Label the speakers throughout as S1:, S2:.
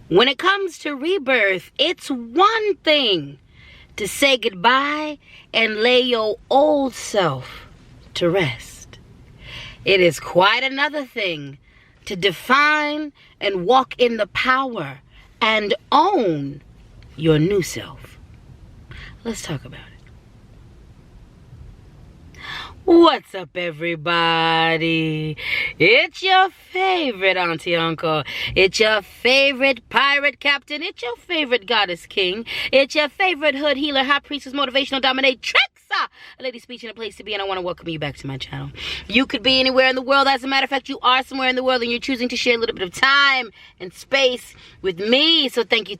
S1: When it comes to rebirth, it's one thing to say goodbye and lay your old self to rest. It is quite another thing to define and walk in the power and own your new self. Let's talk about it. What's up, everybody? It's your favorite auntie uncle. It's your favorite pirate captain. It's your favorite goddess king. It's your favorite hood healer, high priestess, motivational dominatrix. LadySpeech in a place to be, and I want to welcome you back to my channel. You could be anywhere in the world. As a matter of fact, you are somewhere in the world, and you're choosing to share a little bit of time and space with me. So thank you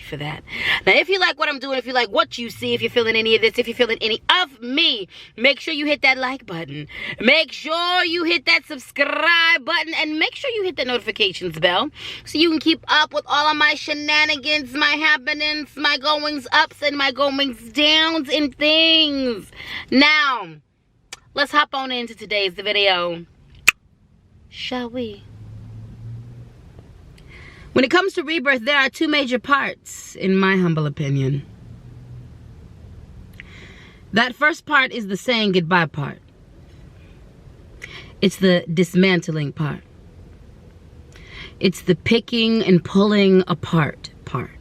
S1: for that. Now, if you like what I'm doing, if you like what you see, if you're feeling any of this, if you're feeling any of me, make sure you hit that like button. Make sure you hit that subscribe button, and make sure you hit the notifications bell so you can keep up with all of my shenanigans, my happenings, my goings ups and my goings downs and things. Now, let's hop on into today's video, shall we? When it comes to rebirth, there are two major parts, in my humble opinion. That first part is the saying goodbye part. It's the dismantling part. It's the picking and pulling apart part.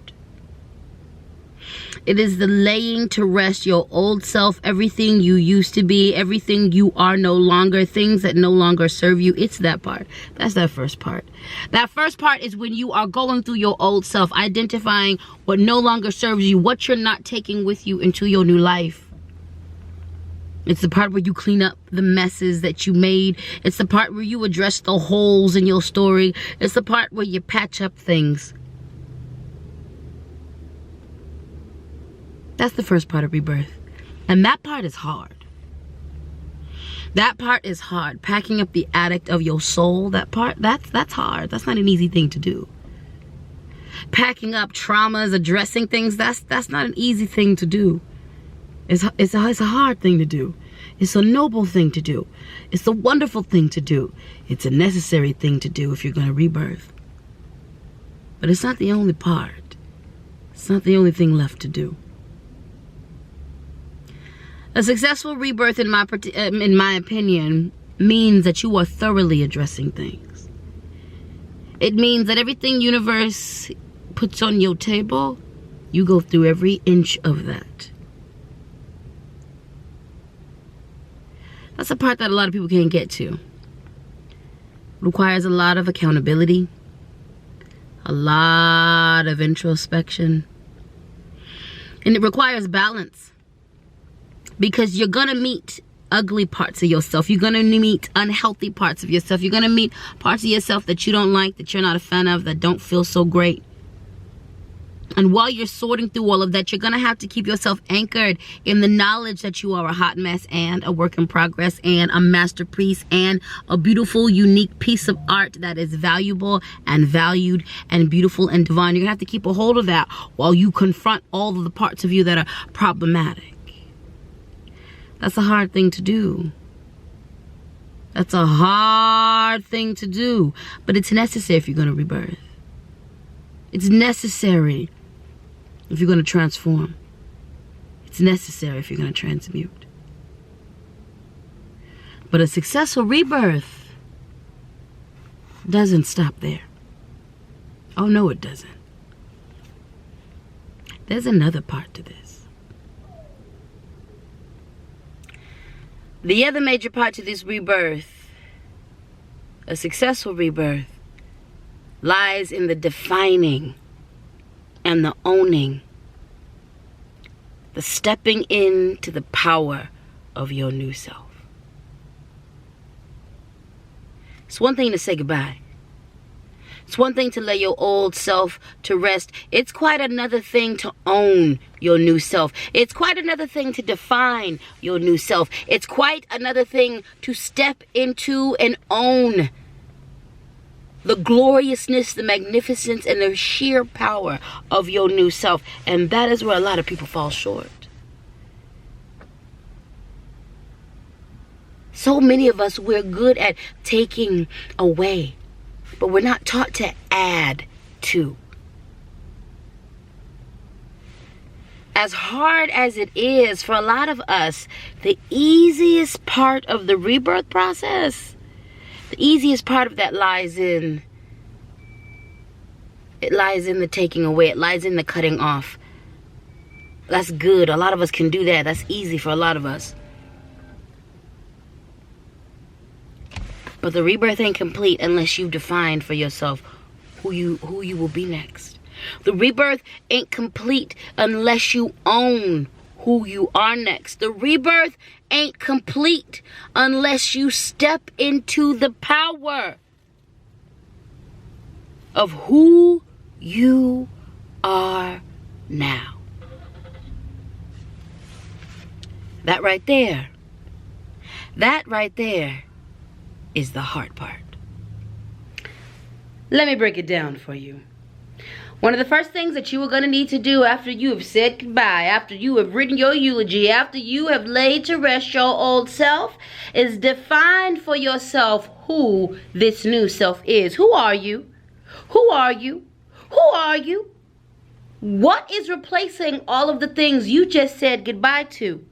S1: It is the laying to rest your old self, everything you used to be, everything you are no longer, things that no longer serve you. It's that part. That's that first part. That first part is when you are going through your old self, identifying what no longer serves you, what you're not taking with you into your new life. It's the part where you clean up the messes that you made. It's the part where you address the holes in your story. It's the part where you patch up things. That's the first part of rebirth. And that part is hard. That part is hard. Packing up the attic of your soul, that part, that's hard. That's not an easy thing to do. Packing up traumas, addressing things, that's not an easy thing to do. It's a hard thing to do. It's a noble thing to do. It's a wonderful thing to do. It's a necessary thing to do if you're going to rebirth. But it's not the only part. It's not the only thing left to do. A successful rebirth, in my opinion, means that you are thoroughly addressing things. It means that everything universe puts on your table, you go through every inch of that. That's a part that a lot of people can't get to. It requires a lot of accountability, a lot of introspection, and it requires balance. Because you're going to meet ugly parts of yourself. You're going to meet unhealthy parts of yourself. You're going to meet parts of yourself that you don't like, that you're not a fan of, that don't feel so great. And while you're sorting through all of that, you're going to have to keep yourself anchored in the knowledge that you are a hot mess and a work in progress and a masterpiece and a beautiful, unique piece of art that is valuable and valued and beautiful and divine. You're going to have to keep a hold of that while you confront all of the parts of you that are problematic. That's a hard thing to do. That's a hard thing to do. But it's necessary if you're going to rebirth. It's necessary if you're going to transform. It's necessary if you're going to transmute. But a successful rebirth doesn't stop there. Oh, no, it doesn't. There's another part to this. The other major part to this rebirth, a successful rebirth, lies in the defining and the owning, the stepping into the power of your new self. It's one thing to say goodbye. It's one thing to lay your old self to rest. It's quite another thing to own your new self. It's quite another thing to define your new self. It's quite another thing to step into and own the gloriousness, the magnificence, and the sheer power of your new self. And that is where a lot of people fall short. So many of us, we're good at taking away, but we're not taught to add to. as hard as it is for a lot of us, the easiest part of the rebirth process, the easiest part of that lies in the taking away. It lies in the cutting off. That's good. A lot of us can do that. That's easy for a lot of us. But the rebirth ain't complete unless you've defined for yourself who you will be next. The rebirth ain't complete unless you own who you are next. The rebirth ain't complete unless you step into the power of who you are now. That right there is the hard part. Let me break it down for you. One of the first things that you are going to need to do after you have said goodbye, after you have written your eulogy, after you have laid to rest your old self, is define for yourself who this new self is. Who are you? Who are you? Who are you? What is replacing all of the things you just said goodbye to?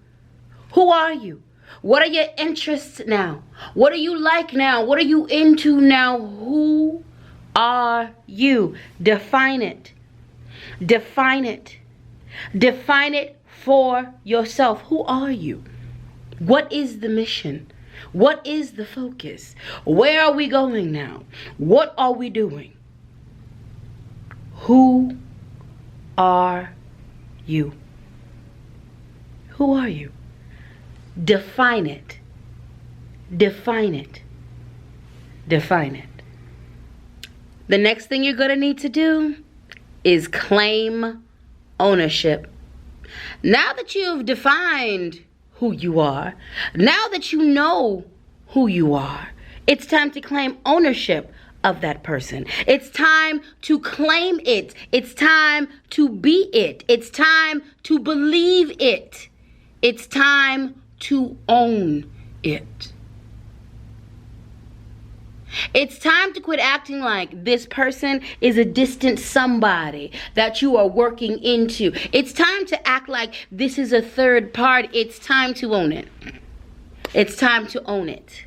S1: Who are you? What are your interests now? What are you like now? What are you into now? Who are you? Define it. Define it. Define it for yourself. Who are you? What is the mission? What is the focus? Where are we going now? What are we doing? Who are you? Who are you? Define it. Define it. Define it. The next thing you're going to need to do is claim ownership. Now that you've defined who you are, now that you know who you are, it's time to claim ownership of that person. It's time to claim it. It's time to be it. It's time to believe it. It's time to own it. It's time to quit acting like this person is a distant somebody that you are working into. It's time to act like this is a third party. It's time to own it. It's time to own it.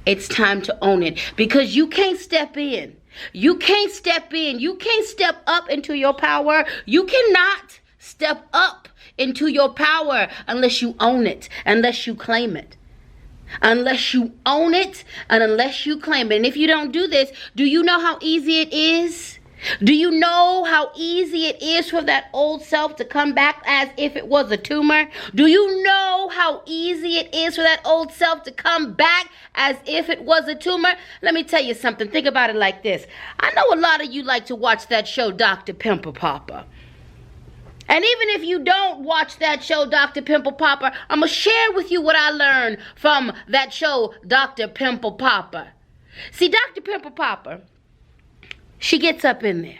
S1: It's time to own it. Because you can't step in. You can't step in. You can't step up into your power. You cannot step up into your power unless you own it, unless you claim it. Unless you own it and unless you claim it. And if you don't do this, do you know how easy it is? Do you know how easy it is for that old self to come back as if it was a tumor? Do you know how easy it is for that old self to come back as if it was a tumor? Let me tell you something. Think about it like this. I know a lot of you like to watch that show, Dr. Pimple Popper. And even if you don't watch that show, Dr. Pimple Popper, I'm going to share with you what I learned from that show, Dr. Pimple Popper. See, Dr. Pimple Popper, she gets up in there.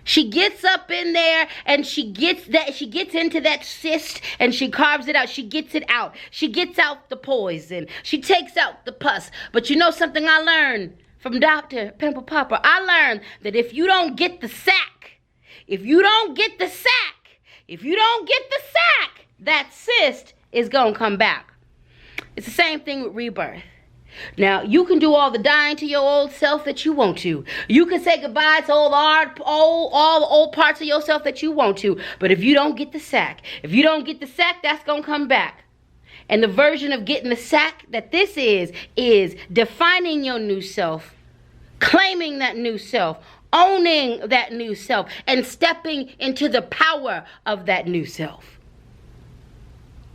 S1: She gets up in there and she gets into that cyst and she carves it out. She gets it out. She gets out the poison. She takes out the pus. But you know something I learned from Dr. Pimple Popper? I learned that if you don't get the sack, that cyst is going to come back. It's the same thing with rebirth. Now, you can do all the dying to your old self that you want to. You can say goodbye to all the old parts of yourself that you want to. But if you don't get the sack, that's going to come back. And the version of getting the sack that this is defining your new self, claiming that new self, owning that new self, and stepping into the power of that new self.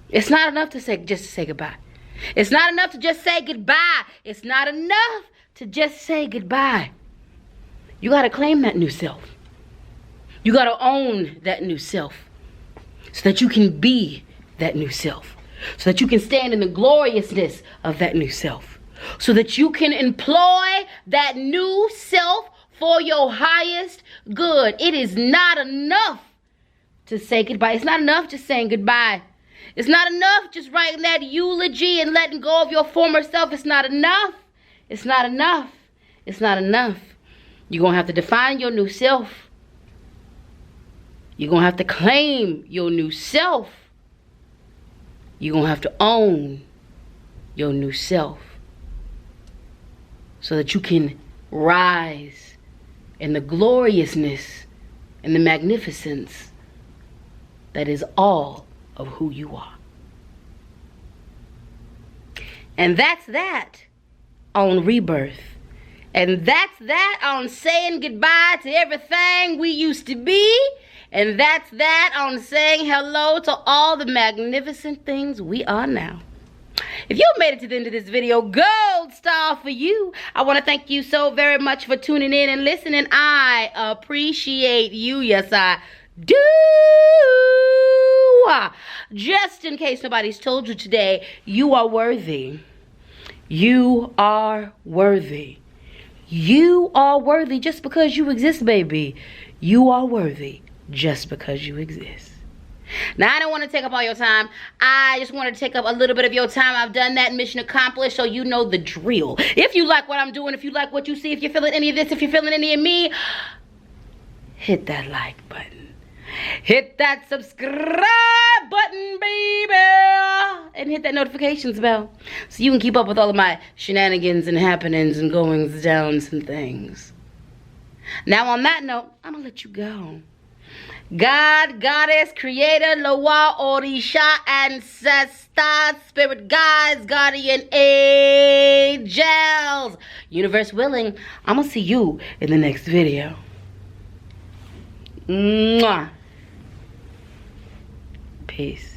S1: It's not enough to say goodbye. It's not enough to just say goodbye. It's not enough to just say goodbye. You got to claim that new self. You got to own that new self so that you can be that new self. So that you can stand in the gloriousness of that new self. So that you can employ that new self for your highest good. It is not enough to say goodbye. It's not enough just saying goodbye. It's not enough just writing that eulogy and letting go of your former self. It's not enough. It's not enough. It's not enough. You're going to have to define your new self. You're going to have to claim your new self. You're going to have to own your new self so that you can rise in the gloriousness and the magnificence that is all of who you are. And that's that on Rebirth. And that's that on saying goodbye to everything we used to be. And that's that on saying hello to all the magnificent things we are now. If you made it to the end of this video, gold star for you. I want to thank you so very much for tuning in and listening. I appreciate you. Yes, I do. Just in case nobody's told you today, you are worthy. You are worthy. You are worthy just because you exist, baby. You are worthy just because you exist. Now, I don't want to take up all your time. I just want to take up a little bit of your time. I've done that, mission accomplished, so you know the drill. If you like what I'm doing, if you like what you see, if you're feeling any of this, if you're feeling any of me, hit that like button. Hit that subscribe button, baby. And hit that notifications bell so you can keep up with all of my shenanigans and happenings and goings downs and things. Now, on that note, I'm going to let you go. God, Goddess, Creator, Loa, Orisha, Ancestor, Spirit Guides, Guardian Angels. Universe willing, I'm going to see you in the next video. Mwah. Peace.